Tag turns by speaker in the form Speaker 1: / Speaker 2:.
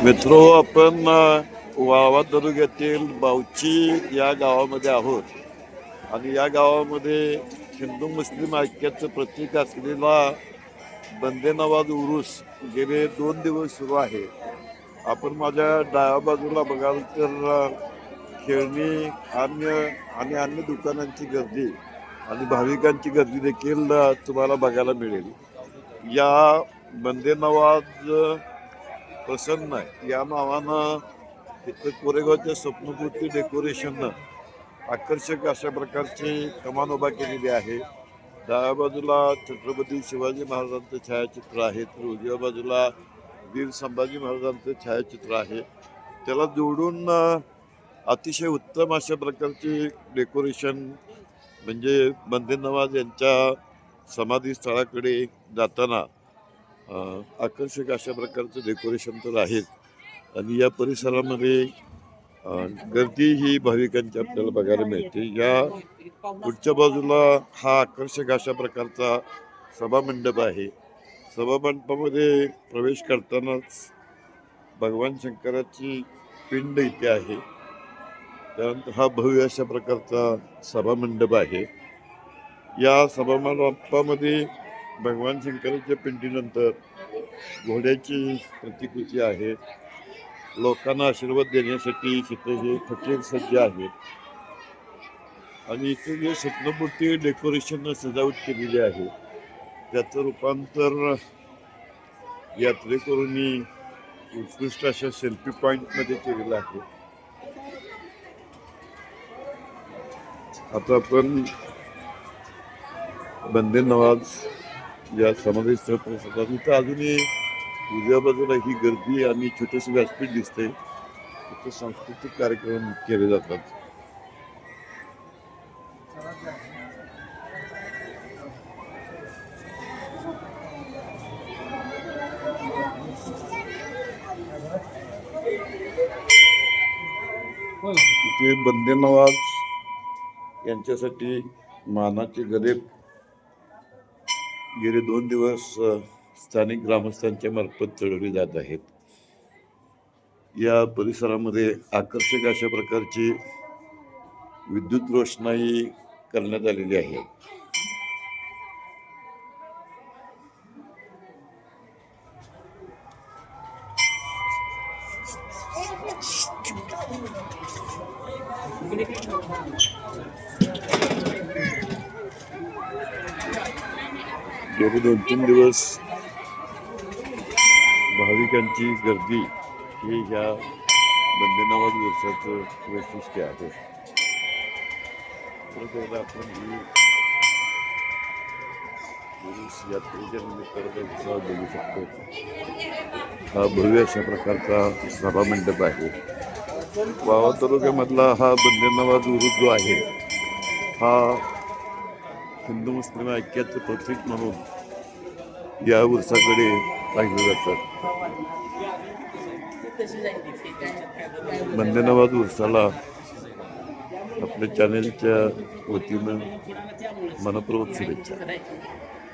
Speaker 1: मित्रो, आपण वाळवा तालुक्यातील बावची या गावामध्ये आहोत आणि या गावामध्ये हिंदू मुस्लिम ऐक्याचं प्रतीक असलेला बंदे नवाज उरूस गेले 2 दिवस सुरू आहे. आपण माझ्या डाव्या बाजूला बघाल तर खेळणी आणि अन्य दुकानांची गर्दी आणि भाविकांची गर्दी देखील तुम्हाला बघायला मिळेल. या बंदे नवाज प्रसन्न या नावानं तिथं कोरेगावच्या स्वप्नपूर्ती डेकोरेशननं आकर्षक अशा प्रकारची कमान उभा केलेली आहे. डाव्या बाजूला छत्रपती शिवाजी महाराजांचं छायाचित्र आहे, तर उजव्या बाजूला वीर संभाजी महाराजांचं छायाचित्र आहे. त्याला जोडून अतिशय उत्तम अशा प्रकारची डेकोरेशन म्हणजे बंदे नवाज यांच्या समाधीस्थळाकडे जाताना आकर्षक अशा प्रकारचं डेकोरेशन तर आहेच आणि या परिसरामध्ये गर्दी ही भाविकांची आपल्याला बघायला मिळते. या पुढच्या बाजूला हा आकर्षक अशा प्रकारचा सभामंडप आहे. सभामंडपामध्ये प्रवेश करतानाच भगवान शंकराची पिंड इथे आहे. त्यानंतर हा भव्य अशा प्रकारचा सभामंडप आहे. या सभामंडपामध्ये भगवान शंकराच्या पिंडीनंतर घोड्याची प्रतिकृती आहे. लोकांना आशीर्वाद देण्यासाठी इथे हे फकीर सज्ज आहेत आणि इथे जे स्वप्नपूर्ती डेकोरेशन सजावट केलेली आहे त्याचं रूपांतर यात्रेकरूंनी उत्कृष्ट अशा सेल्फी पॉईंटमध्ये केलेलं आहे. आता आपण बंदे नवाज या समाधीस्थळ परिसरात इथं अजूनही उजव्या बाजूला ही गर्दी आणि छोटेसे व्यासपीठ दिसते. तिथे सांस्कृतिक कार्यक्रम केले जातात. इथे बंदे नवाज यांच्यासाठी मानाचे गदे गेले 2 दिवस स्थानिक ग्रामस्थांच्या मार्फत चढवले जात आहेत. या परिसरामध्ये आकर्षक अशा प्रकारची विद्युत रोषणाई करण्यात आलेली आहे. गेले 2-3 दिवस भाविकांची गर्दी हे ह्या बंदे नवाज उरुसाचं वैशिष्ट्य आहे. आपण ही उरूस यात्रेच्या निमित्तानं उत्सव बघू शकतो. हा भव्य अशा प्रकारचा सभामंडप आहे. वाळवा तालुक्यामधला हा बंदे नवाज उरूस जो आहे हा हिंदू मुस्लिम ऐक्याचं प्रतीक म्हणून या उरुसाकडे पाहिलं जातं. बंदे नवाज उरुसाला आपल्या चॅनेलच्या वतीनं मनपूर्वक शुभेच्छा.